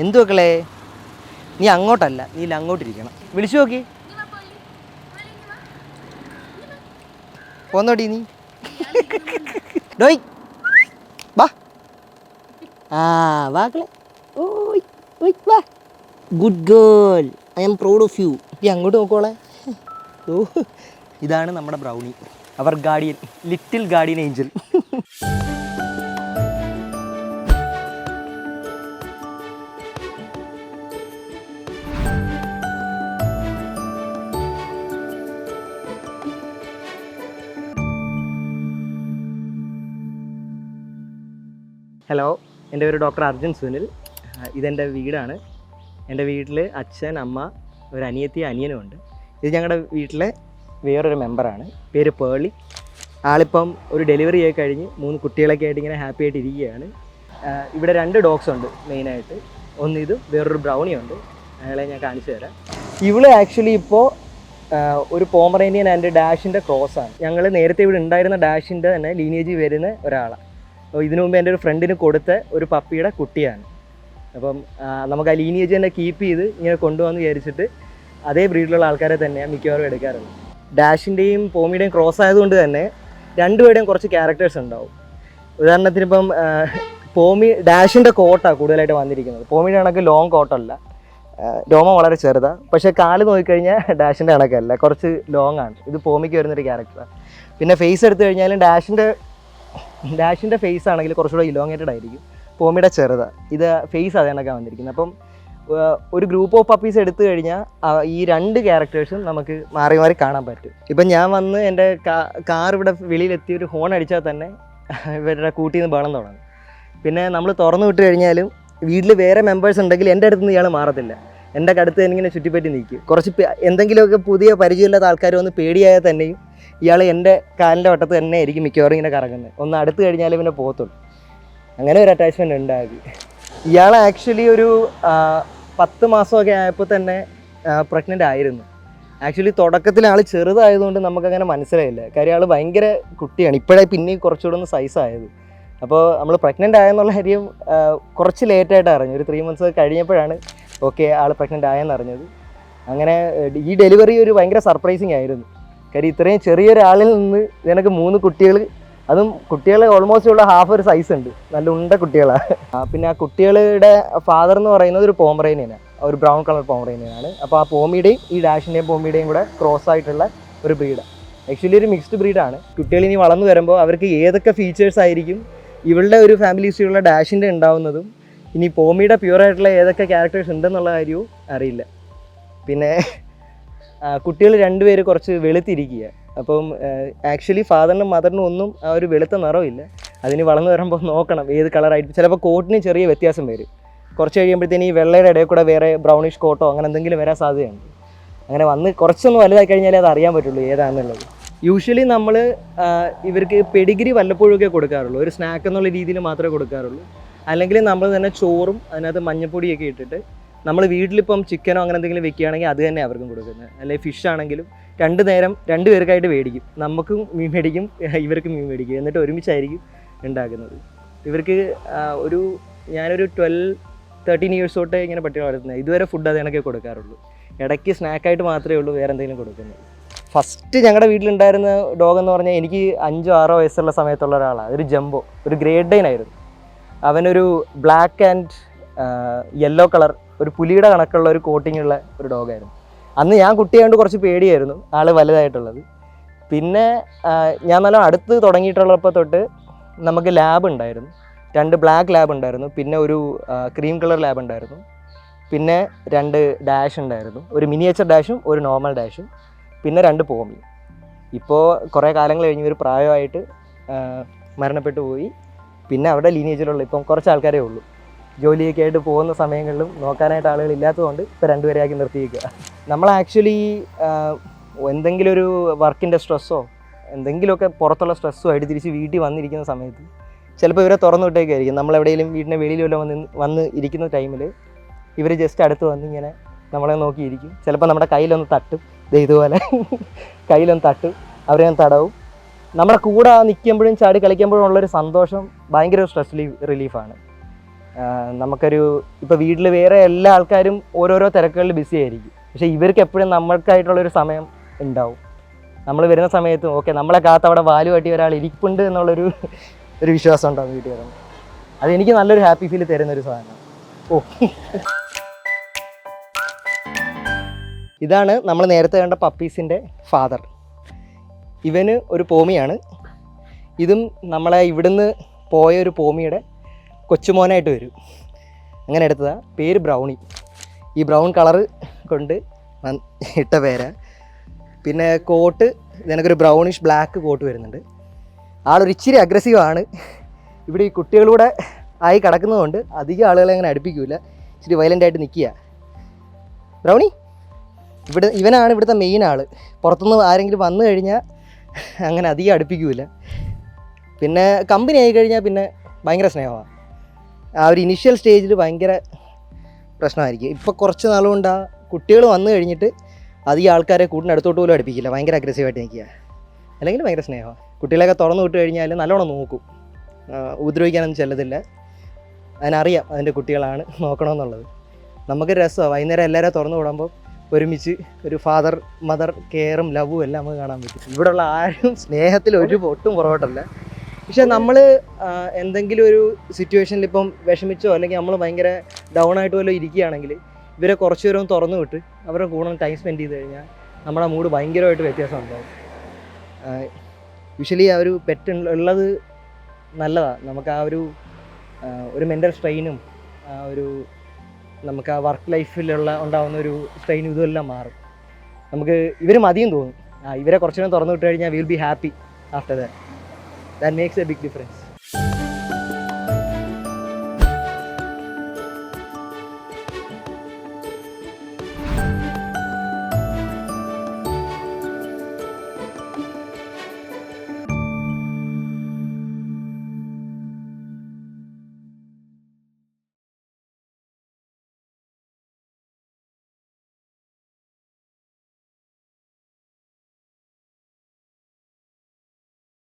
എന്തു മക്കളെ, നീ അങ്ങോട്ടല്ല, നീ അങ്ങോട്ടിരിക്കണം. വിളിച്ചു നോക്കി പോന്നോടി നീ. ഡോയ് വാ. വാക്കളെ. ഓയ് ഓയ് വാ. Good girl, I am proud of you. നീ അങ്ങോട്ട് നോക്കോളെ. ഓ, ഇതാണ് നമ്മുടെ ബ്രൗണി, അവർ guardian, little guardian angel. Hello, എൻ്റെ പേര് ഡോക്ടർ അർജുൻ സുനിൽ. ഇതെൻ്റെ വീടാണ്. എൻ്റെ വീട്ടിൽ അച്ഛൻ, അമ്മ, ഒരു അനിയത്തി, അനിയനും ഉണ്ട്. ഇത് ഞങ്ങളുടെ വീട്ടിലെ വേറൊരു മെമ്പറാണ്, പേര് പേളി. ആളിപ്പം ഒരു ഡെലിവറി ആയി കഴിഞ്ഞ് 3 കുട്ടികളൊക്കെ ആയിട്ട് ഇങ്ങനെ ഹാപ്പി ആയിട്ട് ഇരിക്കുകയാണ്. ഇവിടെ 2 ഡോഗ്സ് ഉണ്ട് മെയിനായിട്ട്. ഒന്ന് ഇതും വേറൊരു ബ്രൗണി ഉണ്ട്, അയാളെ ഞാൻ കാണിച്ചു തരാം. ഇവള് ആക്ച്വലി ഇപ്പോൾ ഒരു പോമറേനിയൻ ആൻഡ് ഡാഷിൻ്റെ ക്രോസാണ്. ഞങ്ങൾ നേരത്തെ ഇവിടെ ഉണ്ടായിരുന്ന ഡാഷിൻ്റെ തന്നെ ലീനേജ് വരുന്ന ഒരാളാണ്. ഇതിനു മുമ്പ് എൻ്റെ ഒരു ഫ്രണ്ടിന് കൊടുത്ത ഒരു പപ്പിയുടെ കുട്ടിയാണ്. അപ്പം നമുക്ക് ആ ലീനിയേജ് തന്നെ കീപ്പ് ചെയ്ത് ഇങ്ങനെ കൊണ്ടുവന്ന് വിചാരിച്ചിട്ട് അതേ ബ്രീഡിലുള്ള ആൾക്കാരെ തന്നെയാണ് മിക്കവാറും എടുക്കാറുള്ളത്. ഡാഷിൻ്റെയും പോമിയുടെയും ക്രോസ് ആയതുകൊണ്ട് തന്നെ രണ്ടുപേരുടെയും കുറച്ച് ക്യാരക്ടേഴ്സ് ഉണ്ടാവും. ഉദാഹരണത്തിന് ഇപ്പം ഡാഷിൻ്റെ കോട്ടാണ് കൂടുതലായിട്ട് വന്നിരിക്കുന്നത്. പോമിയുടെ കണക്ക് ലോങ് കോട്ടല്ല, രോമം വളരെ ചെറുതാണ്. പക്ഷേ കാല് നോക്കിക്കഴിഞ്ഞാൽ ഡാഷിൻ്റെ കണക്കല്ല, കുറച്ച് ലോങ് ആണ്. ഇത് പോമിക്ക് വരുന്നൊരു ക്യാരക്ടറാണ്. പിന്നെ ഫേസ് എടുത്തു കഴിഞ്ഞാലും ഡാഷിൻ്റെ ഫേസ് ആണെങ്കിൽ കുറച്ചുകൂടെ ഇലോങ്ങേറ്റഡ് ആയിരിക്കും, പോമിയുടെ ചെറുതാണ്. ഇത് ഫേസ് അതേ കണക്കാണ് വന്നിരിക്കുന്നത്. അപ്പം ഒരു ഗ്രൂപ്പ് ഓഫ് പപ്പീസ് എടുത്തു കഴിഞ്ഞാൽ ഈ 2 ക്യാരക്ടേഴ്സും നമുക്ക് മാറി മാറി കാണാൻ പറ്റും. ഇപ്പം ഞാൻ വന്ന് എൻ്റെ കാർ ഇവിടെ വെളിയിലെത്തി ഒരു ഹോൺ അടിച്ചാൽ തന്നെ ഇവരുടെ കൂട്ടിൽ നിന്ന് ബഹളം തുടങ്ങും. പിന്നെ നമ്മൾ തുറന്നു വിട്ട് കഴിഞ്ഞാലും വീട്ടിൽ വേറെ മെമ്പേഴ്സ് ഉണ്ടെങ്കിൽ എൻ്റെ അടുത്ത് നിന്ന് ഇയാൾ മാറത്തില്ല, എൻ്റെ അടുത്ത് തന്നെ ഇങ്ങനെ ചുറ്റിപ്പറ്റി നിൽക്കും. കുറച്ച് എന്തെങ്കിലുമൊക്കെ പുതിയ പരിചയമില്ലാത്ത ആൾക്കാർ വന്ന് പേടിയായാൽ തന്നെയും ഇയാൾ എൻ്റെ കാലിൻ്റെ വട്ടത്ത് തന്നെ ആയിരിക്കും മിക്കവാറും ഇങ്ങനെ കറങ്ങുന്നത്. ഒന്ന് അടുത്ത് കഴിഞ്ഞാലും പിന്നെ പോകത്തുള്ളൂ. അങ്ങനെ ഒരു അറ്റാച്ച്മെൻറ്റ് ഉണ്ടാക്കി. ഇയാൾ ആക്ച്വലി ഒരു 10 മാസമൊക്കെ ആയപ്പോൾ തന്നെ പ്രഗ്നൻ്റ് ആയിരുന്നു. ആക്ച്വലി തുടക്കത്തിൽ ആൾ ചെറുതായതുകൊണ്ട് നമുക്കങ്ങനെ മനസ്സിലായില്ല, കാര്യം ആൾ ഭയങ്കര കുട്ടിയാണ്. ഇപ്പോഴേ പിന്നെയും കുറച്ചുകൂടെ ഒന്ന് സൈസായത്. അപ്പോൾ നമ്മൾ പ്രഗ്നൻ്റ് ആയെന്നുള്ള കാര്യം കുറച്ച് ലേറ്റായിട്ട് അറിഞ്ഞു. ഒരു 3 മന്ത്സ് കഴിഞ്ഞപ്പോഴാണ് ഓക്കെ ആൾ പ്രഗ്നൻ്റ് ആയെന്ന് അറിഞ്ഞത്. അങ്ങനെ ഈ ഡെലിവറി ഒരു ഭയങ്കര സർപ്രൈസിങ് ആയിരുന്നു. കാര്യം ഇത്രയും ചെറിയൊരാളിൽ നിന്ന് ഇതിനൊക്കെ 3 കുട്ടികൾ, അതും കുട്ടികൾ ഓൾമോസ്റ്റ് ഉള്ള ഹാഫ് ഒരു സൈസ് ഉണ്ട്, നല്ല ഉണ്ട കുട്ടികളാണ്. പിന്നെ ആ കുട്ടികളുടെ ഫാദർ എന്ന് പറയുന്നത് ഒരു പോമറേനിയനാണ്, ഒരു ബ്രൗൺ കളർ പോമറേനിയനാണ്. അപ്പോൾ ആ പോമിയുടെയും ഈ ഡാഷിൻ്റെയും പോമിയുടെയും കൂടെ ക്രോസ് ആയിട്ടുള്ള ഒരു ബ്രീഡാണ്. ആക്ച്വലി ഒരു മിക്സ്ഡ് ബ്രീഡാണ്. കുട്ടികൾ ഇനി വളർന്നു വരുമ്പോൾ അവർക്ക് ഏതൊക്കെ ഫീച്ചേഴ്സ് ആയിരിക്കും ഇവളുടെ ഒരു ഫാമിലി ഹിസ്റ്ററിയുള്ള ഡാഷിൻ്റെ ഉണ്ടാവുന്നതും ഇനി പോമിയുടെ പ്യുവറായിട്ടുള്ള ഏതൊക്കെ ക്യാരക്ടേഴ്സ് ഉണ്ടെന്നുള്ള കാര്യവും അറിയില്ല. പിന്നെ കുട്ടികൾ 2 പേര് കുറച്ച് വെളുത്തിരിക്കുക. അപ്പം ആക്ച്വലി ഫാദറിനും മദറിനും ഒന്നും ആ ഒരു വെളുത്ത നിറമില്ല. അതിന് വളർന്നു വരുമ്പോൾ നോക്കണം ഏത് കളറായിട്ട്. ചിലപ്പോൾ കോട്ടിന് ചെറിയ വ്യത്യാസം വരും. കുറച്ച് കഴിയുമ്പോഴത്തേന് ഈ വെള്ളയുടെ ഇടയിൽ കൂടെ വേറെ ബ്രൗണിഷ് കോട്ടോ അങ്ങനെ എന്തെങ്കിലും വരാൻ സാധ്യതയുണ്ട്. അങ്ങനെ വന്ന് കുറച്ചൊന്ന് വലുതായി കഴിഞ്ഞാലേ അത് അറിയാൻ പറ്റുള്ളൂ ഏതാണെന്നുള്ളത്. യൂഷ്വലി നമ്മൾ ഇവർക്ക് പെഡിഗ്രി വല്ലപ്പോഴൊക്കെ കൊടുക്കാറുള്ളൂ, ഒരു സ്നാക്ക് എന്നുള്ള രീതിയിൽ മാത്രമേ കൊടുക്കാറുള്ളൂ. അല്ലെങ്കിൽ നമ്മൾ തന്നെ ചോറും അതിനകത്ത് മഞ്ഞപ്പൊടിയൊക്കെ ഇട്ടിട്ട് നമ്മൾ വീട്ടിലിപ്പം ചിക്കനോ അങ്ങനെ എന്തെങ്കിലും വെക്കുകയാണെങ്കിൽ അത് തന്നെ അവർക്കും കൊടുക്കുന്നത്. അല്ലെങ്കിൽ ഫിഷ് ആണെങ്കിലും 2 നേരം 2 പേർക്കായിട്ട് മേടിക്കും. നമുക്കും മീൻ മേടിക്കും, ഇവർക്കും മീൻ മേടിക്കും, എന്നിട്ട് ഒരുമിച്ചായിരിക്കും ഉണ്ടാക്കുന്നത്. ഇവർക്ക് ഞാനൊരു 12-13 ഇയേഴ്സ് തൊട്ടേ ഇങ്ങനെ പട്ടികൾ വളർത്തുന്നത്. ഇതുവരെ ഫുഡ് അത് കണക്കെ കൊടുക്കാറുള്ളൂ. ഇടയ്ക്ക് സ്നാക്കായിട്ട് മാത്രമേ ഉള്ളൂ വേറെ എന്തെങ്കിലും കൊടുക്കുന്നത്. ഫസ്റ്റ് ഞങ്ങളുടെ വീട്ടിലുണ്ടായിരുന്ന ഡോഗ് എന്ന് പറഞ്ഞാൽ എനിക്ക് 5-6 വയസ്സുള്ള സമയത്തുള്ള ഒരാളാണ്. ഒരു ജംബോ, ഒരു ഗ്രേറ്റ് ഡെയിൻ ആയിരുന്നു. അവനൊരു ബ്ലാക്ക് ആൻഡ് യെല്ലോ കളർ, ഒരു പുലിയുടെ കണക്കുള്ള ഒരു കോട്ടിങ്ങുള്ള ഒരു ഡോഗായിരുന്നു. അന്ന് ഞാൻ കുട്ടിയായതുകൊണ്ട് കുറച്ച് പേടിയായിരുന്നു ആൾ വലുതായിട്ടുള്ളത്. പിന്നെ ഞാൻ നല്ല അടുത്ത് തുടങ്ങിയിട്ടുള്ളപ്പോൾ തൊട്ട് നമുക്ക് ലാബ് ഉണ്ടായിരുന്നു, 2 ബ്ലാക്ക് ലാബ് ഉണ്ടായിരുന്നു, പിന്നെ ഒരു ക്രീം കളർ ലാബ് ഉണ്ടായിരുന്നു, പിന്നെ 2 ഡാഷ് ഉണ്ടായിരുന്നു, ഒരു മിനിയേച്ചർ ഡാഷും ഒരു നോർമൽ ഡാഷും, പിന്നെ 2 പോമി. ഇപ്പോൾ കുറേ കാലങ്ങൾ കഴിഞ്ഞ് ഒരു പ്രായമായിട്ട് മരണപ്പെട്ടു പോയി. പിന്നെ അവിടെ ലീനേജിലുള്ള ഇപ്പം കുറച്ച് ആൾക്കാരേ ഉള്ളൂ. ജോലിയൊക്കെ ആയിട്ട് പോകുന്ന സമയങ്ങളിലും നോക്കാനായിട്ട് ആളുകൾ ഇല്ലാത്തതുകൊണ്ട് ഇപ്പോൾ 2 പേരെയാക്കി നിർത്തിയിരിക്കുക. നമ്മൾ ആക്ച്വലി എന്തെങ്കിലും ഒരു വർക്കിൻ്റെ സ്ട്രെസ്സോ എന്തെങ്കിലുമൊക്കെ പുറത്തുള്ള സ്ട്രെസ്സോ ആയിട്ട് തിരിച്ച് വീട്ടിൽ വന്നിരിക്കുന്ന സമയത്ത് ചിലപ്പോൾ ഇവരെ തുറന്നു വിട്ടേക്കായിരിക്കും. നമ്മളെവിടെയെങ്കിലും വീടിൻ്റെ വെളിയിലോ വന്ന് ഇരിക്കുന്ന ടൈമിൽ ഇവർ ജസ്റ്റ് അടുത്ത് വന്ന് ഇങ്ങനെ നമ്മളെ നോക്കിയിരിക്കും. ചിലപ്പോൾ നമ്മുടെ കയ്യിലൊന്ന് തട്ടും, ഇതുപോലെ കയ്യിലൊന്ന് തട്ടും, അവരെ ഒന്ന് തടവും. നമ്മുടെ കൂടെ നിൽക്കുമ്പോഴും ചാടി കളിക്കുമ്പോഴും ഉള്ളൊരു സന്തോഷം ഭയങ്കര സ്ട്രെസ് റിലീഫാണ്. നമുക്കൊരു ഇപ്പോൾ വീട്ടിൽ വേറെ എല്ലാ ആൾക്കാരും ഓരോരോ തിരക്കുകളിൽ ബിസി ആയിരിക്കും, പക്ഷേ ഇവർക്ക് എപ്പോഴും നമ്മൾക്കായിട്ടുള്ളൊരു സമയം ഉണ്ടാവും. നമ്മൾ വരുന്ന സമയത്ത് ഓക്കെ നമ്മളെ കാത്ത് അവിടെ വാല് കാട്ടി ഒരാൾ ഇരിപ്പുണ്ട് എന്നുള്ളൊരു വിശ്വാസം ഉണ്ടാവും വീട്ടിൽ വരുമ്പോൾ. അതെനിക്ക് നല്ലൊരു ഹാപ്പി ഫീൽ തരുന്നൊരു സാധനമാണ്. ഓ, ഇതാണ് നമ്മൾ നേരത്തെ കണ്ട പപ്പീസിൻ്റെ ഫാദർ. ഇവന് ഒരു പോമിയാണ്. ഇതും നമ്മളെ ഇവിടുന്ന് പോയ ഒരു പോമിയുടെ കൊച്ചുമോനായിട്ട് വരും. അങ്ങനെ എടുത്തതാണ്. പേര് ബ്രൗണി. ഈ ബ്രൗൺ കളറ് കൊണ്ട് ഇട്ട പേരാ. പിന്നെ കോട്ട് ഇതിനൊരു ബ്രൗണിഷ് ബ്ലാക്ക് കോട്ട് വരുന്നുണ്ട്. ആളൊരു ഇച്ചിരി അഗ്രസീവാണ്. ഇവിടെ ഈ കുട്ടികളൂടെ ആയി കിടക്കുന്നതുകൊണ്ട് അധികം ആളുകളെ അങ്ങനെ അടുപ്പിക്കില്ല, ഇച്ചിരി വയലൻ്റായിട്ട് നിൽക്കുക. ബ്രൗണി ഇവനാണ് ഇവിടുത്തെ മെയിൻ ആൾ. പുറത്തുനിന്ന് ആരെങ്കിലും വന്നു കഴിഞ്ഞാൽ അങ്ങനെ അധികം അടുപ്പിക്കില്ല. പിന്നെ കമ്പനി ആയി കഴിഞ്ഞാൽ പിന്നെ ഭയങ്കര സ്നേഹമാണ്. ആ ഒരു ഇനിഷ്യൽ സ്റ്റേജിൽ ഭയങ്കര പ്രശ്നമായിരിക്കും. ഇപ്പോൾ കുറച്ച് നാളുകൊണ്ട് ആ കുട്ടികൾ വന്നു കഴിഞ്ഞിട്ട് അധികം ആൾക്കാരെ കൂട്ടിനടുത്തോട്ട് പോലും അടുപ്പിക്കില്ല, ഭയങ്കര അഗ്രസീവായിട്ട് നിൽക്കുക. അല്ലെങ്കിൽ ഭയങ്കര സ്നേഹമാണ്. കുട്ടികളെയൊക്കെ തുറന്നു വിട്ട് കഴിഞ്ഞാൽ നല്ലോണം നോക്കും, ഉപദ്രവിക്കാനൊന്നും ചെല്ലത്തില്ല. അതിനറിയാം അതിൻ്റെ കുട്ടികളാണ് നോക്കണമെന്നുള്ളത്. നമുക്ക് രസമാണ് വൈകുന്നേരം എല്ലാവരും തുറന്നു വിടുമ്പോൾ ഒരുമിച്ച് ഒരു ഫാദർ മദർ കെയറും ലവും എല്ലാം നമുക്ക് കാണാൻ പറ്റും. ഇവിടെയുള്ള ആരും സ്നേഹത്തിൽ ഒട്ടും പുറകോട്ടല്ല. പക്ഷെ നമ്മൾ എന്തെങ്കിലും ഒരു സിറ്റുവേഷനിൽ ഇപ്പം വിഷമിച്ചോ അല്ലെങ്കിൽ നമ്മൾ ഭയങ്കര ഡൗൺ ആയിട്ട് വല്ലതും ഇരിക്കുകയാണെങ്കിൽ ഇവരെ കുറച്ച് നേരം തുറന്നു വിട്ട് അവരുടെ കൂടെ ടൈം സ്പെൻഡ് ചെയ്ത് കഴിഞ്ഞാൽ നമ്മുടെ മൂഡ് ഭയങ്കരമായിട്ട് വ്യത്യാസം ഉണ്ടാവും. യൂഷ്വലി ആ ഒരു പെറ്റ് ഉള്ളത് നല്ലതാണ്. നമുക്ക് ആ ഒരു മെൻ്റൽ സ്ട്രെയിനും നമുക്ക് ആ വർക്ക് ലൈഫിലുള്ള ഉണ്ടാകുന്ന ഒരു സ്ട്രെയിനും ഇതുമെല്ലാം മാറും. നമുക്ക് ഇവർ മതിയും തോന്നും. ഇവരെ കുറച്ചു നേരം തുറന്നു വിട്ട് കഴിഞ്ഞാൽ will be happy after that. That makes a big difference.